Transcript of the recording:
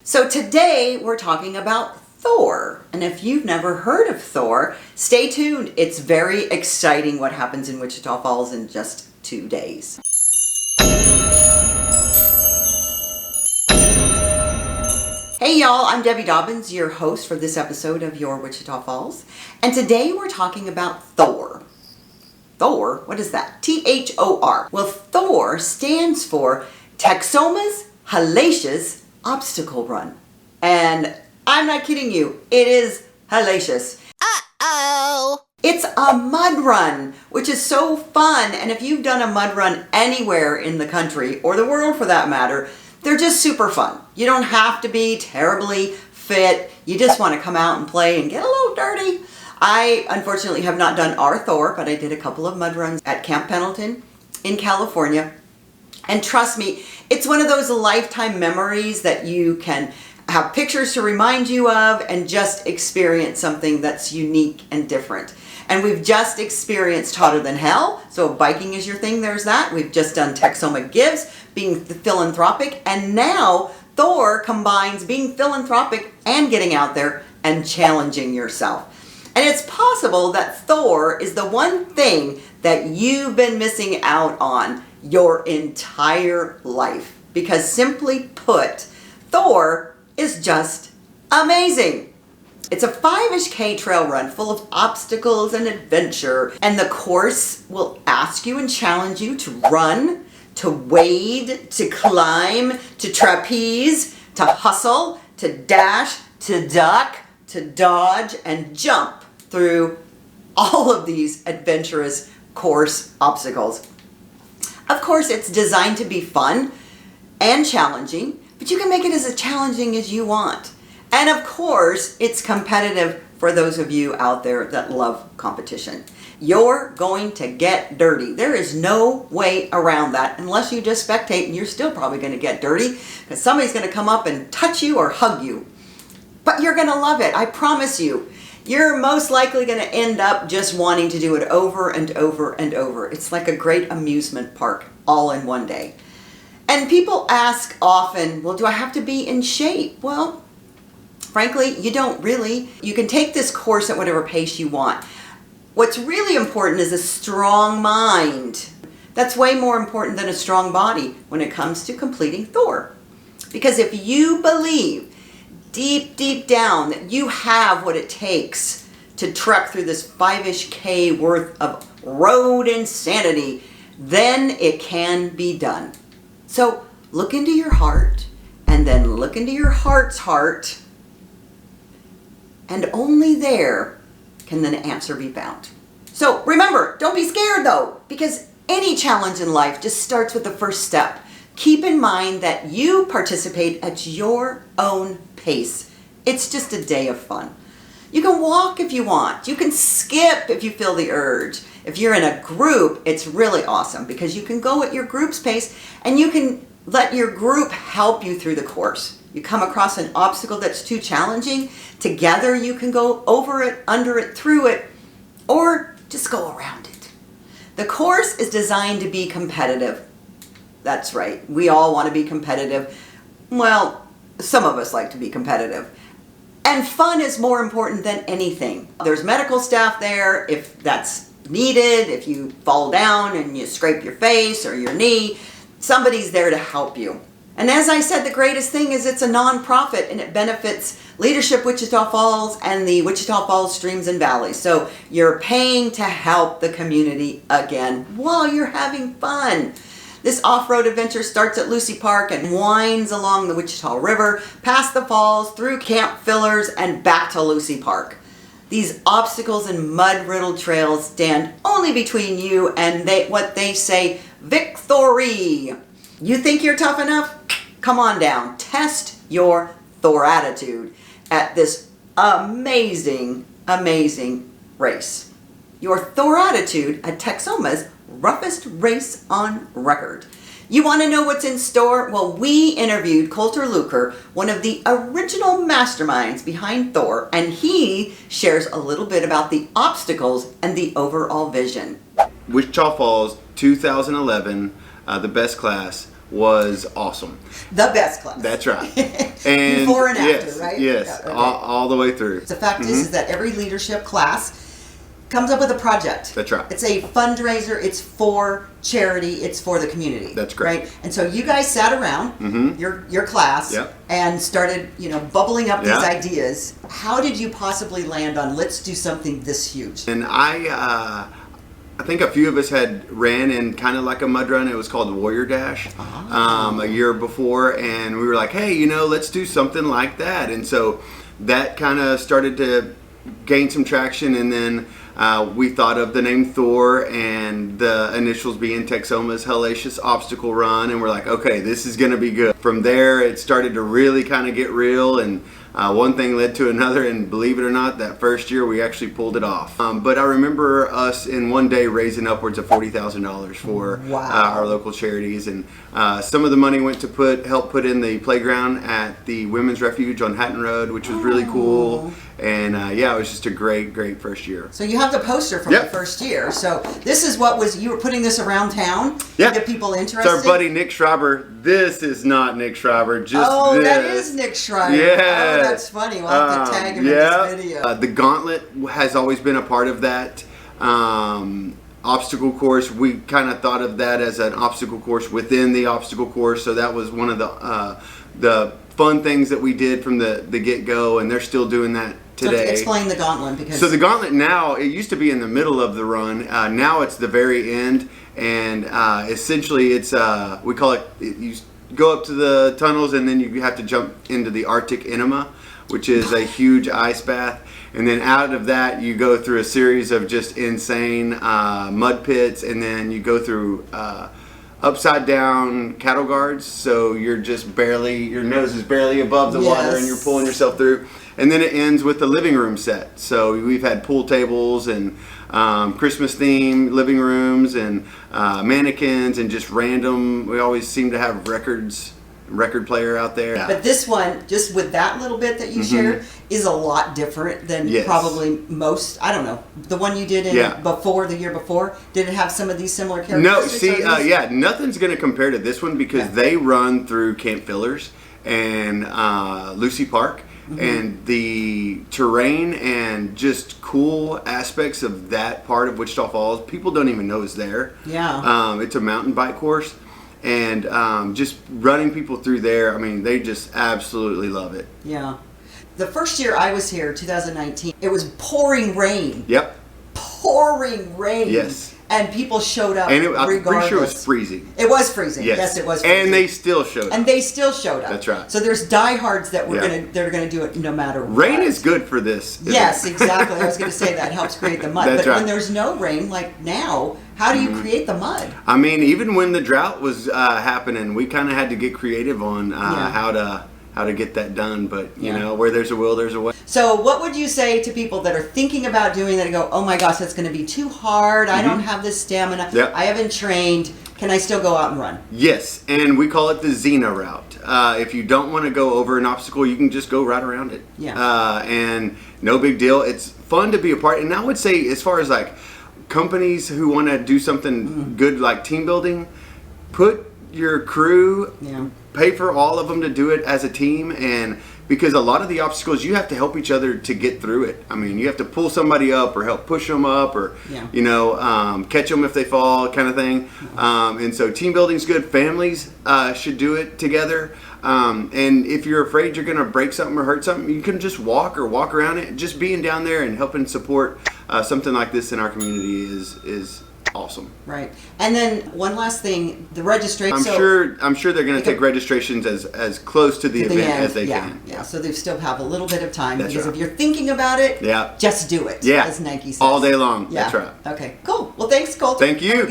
So today we're talking about Thor. And if you've never heard of Thor, stay tuned. It's very exciting what happens in Wichita Falls in just 2 days. Hey y'all, I'm Debbie Dobbins, your host for this episode of Your Wichita Falls. And today we're talking about Thor. Thor? What is that? T.H.O.R. Well, Thor stands for Texoma's Hellacious Obstacle Run. And I'm not kidding you, it is hellacious. Uh-oh! It's a mud run, which is so fun. And if you've done a mud run anywhere in the country, or the world for that matter, they're just super fun. You don't have to be terribly fit. You just want to come out and play and get a little dirty. I unfortunately have not done our Thor, but I did a couple of mud runs at Camp Pendleton in California. And trust me, it's one of those lifetime memories that you can have pictures to remind you of and just experience something that's unique and different. And we've just experienced Hotter Than Hell. So if biking is your thing, there's that. We've just done Texoma Gives, being philanthropic. And now Thor combines being philanthropic and getting out there and challenging yourself. And it's possible that Thor is the one thing that you've been missing out on your entire life. Because simply put, Thor is just amazing. It's a 5-ish K trail run full of obstacles and adventure. And the course will ask you and challenge you to run, to wade, to climb, to trapeze, to hustle, to dash, to duck, to dodge, and jump through all of these adventurous course obstacles. Of course, it's designed to be fun and challenging, but you can make it as challenging as you want. And of course, it's competitive for those of you out there that love competition. You're going to get dirty. There is no way around that unless you just spectate, and you're still probably going to get dirty because somebody's going to come up and touch you or hug you. But you're going to love it, I promise you. You're most likely going to end up just wanting to do it over and over and over. It's like a great amusement park all in one day. And people ask often, well, do I have to be in shape? Well, frankly, you don't really. You can take this course at whatever pace you want. What's really important is a strong mind. That's way more important than a strong body when it comes to completing Thor. Because if you believe deep, deep down that you have what it takes to trek through this 5-ish K worth of road insanity, then it can be done. So look into your heart and then look into your heart's heart, and only there can the answer be found. So remember, don't be scared though, because any challenge in life just starts with the first step. Keep in mind that you participate at your own pace. It's just a day of fun. You can walk if you want. You can skip if you feel the urge. If you're in a group, it's really awesome because you can go at your group's pace and you can let your group help you through the course. You come across an obstacle that's too challenging, together you can go over it, under it, through it, or just go around it. The course is designed to be competitive. That's right, we all want to be competitive. Well, some of us like to be competitive. And fun is more important than anything. There's medical staff there if that's needed. If you fall down and you scrape your face or your knee, somebody's there to help you. And as I said, the greatest thing is it's a nonprofit and it benefits Leadership Wichita Falls and the Wichita Falls Streams and Valleys. So you're paying to help the community again while you're having fun. This off-road adventure starts at Lucy Park and winds along the Wichita River, past the falls, through Camp Fillers, and back to Lucy Park. These obstacles and mud-riddled trails stand only between you and what they say, victory. You think you're tough enough? Come on down. Test your Thor attitude at this amazing, amazing race. Your Thor attitude at Texoma's roughest race on record. You want to know what's in store? Well, we interviewed Coulter Luker, one of the original masterminds behind Thor, and he shares a little bit about the obstacles and the overall vision. Wichita Falls 2011, the best class. was awesome. The best class. That's right. And before and yes, after, right? Yes, Yeah, okay. all the way through. The fact is that every leadership class comes up with a project. That's right. It's a fundraiser. It's for charity. It's for the community. That's great. Right? And so you guys sat around your class Yep. and started, bubbling up these Yeah. ideas. How did you possibly land on let's do something this huge? And I think a few of us had ran in kind of like a mud run. It was called Warrior Dash a year before, and we were like, hey, let's do something like that. And so that kind of started to gain some traction, and then we thought of the name Thor and the initials being Texoma's Hellacious Obstacle Run, and we're like, okay, this is going to be good. From there, it started to really kind of get real, and one thing led to another, and believe it or not, that first year we actually pulled it off. But I remember us in one day raising upwards of $40,000 for our local charities, and some of the money went to help put in the playground at the Women's Refuge on Hatton Road, which was really cool. And it was just a great first year. So you have the poster from the first year. So this is you were putting this around town to get people interested? It's our buddy Nick Schreiber. This is not Nick Schreiber, just this. That is Nick Schreiber. Yeah. Oh, that's funny. We'll have to tag him in this video. The gauntlet has always been a part of that. Obstacle course, we kind of thought of that as an obstacle course within the obstacle course. So that was one of the fun things that we did from the get-go, and they're still doing that today. So explain the gauntlet. So the gauntlet now, it used to be in the middle of the run. Now it's the very end, and essentially it's, we call it, you go up to the tunnels and then you have to jump into the Arctic enema, which is a huge ice bath. And then out of that, you go through a series of just insane mud pits, and then you go through upside down cattle guards, so you're just your nose is barely above the water, and you're pulling yourself through. And then it ends with the living room set. So we've had pool tables and Christmas themed living rooms and mannequins and just random. We always seem to have record player out there. But this one, just with that little bit that you shared, is a lot different than probably most. I don't know. The one you did the year before, did it have some of these similar characteristics? No, see, nothing's going to compare to this one because they run through Camp Fillers and Lucy Park. And the terrain and just cool aspects of that part of Wichita Falls, people don't even know is there. Yeah. It's a mountain bike course. And just running people through there, I mean, they just absolutely love it. Yeah. The first year I was here, 2019, it was pouring rain. Yep. Pouring rain. Yes. And people showed up I'm regardless. pretty sure it was freezing. It was freezing. Yes, it was freezing. And they still showed up. That's right. So there's diehards that they're gonna do it no matter what. Rain is good for this. Yes, exactly. I was gonna say that helps create the mud. That's but right. when there's no rain, like now, how do you create the mud? I mean, even when the drought was happening, we kind of had to get creative on how to get that done. But you know, where there's a will, there's a way. So what would you say to people that are thinking about doing that and go, oh my gosh, that's going to be too hard. I don't have this stamina. Yep. I haven't trained. Can I still go out and run? Yes, and we call it the Xena route. If you don't want to go over an obstacle, you can just go right around it. Yeah. And no big deal. It's fun to be a part. And I would say, as far as like companies who want to do something good like team building, put your crew, pay for all of them to do it as a team, and because a lot of the obstacles you have to help each other to get through it. I mean, you have to pull somebody up or help push them up or catch them if they fall, kind of thing. And so team building's good. Families should do it together. And if you're afraid you're going to break something or hurt something, you can just walk around it. Just being down there and helping support something like this in our community is awesome. Right. And then one last thing, the registration. I'm sure they're going to take registrations as close to the event as they can. Yeah. So they still have a little bit of time. That's because right. if you're thinking about it, just do it. Yeah. As Nike says. All day long. Yeah. That's right. Okay. Cool. Well, thanks, Colton. Thank you.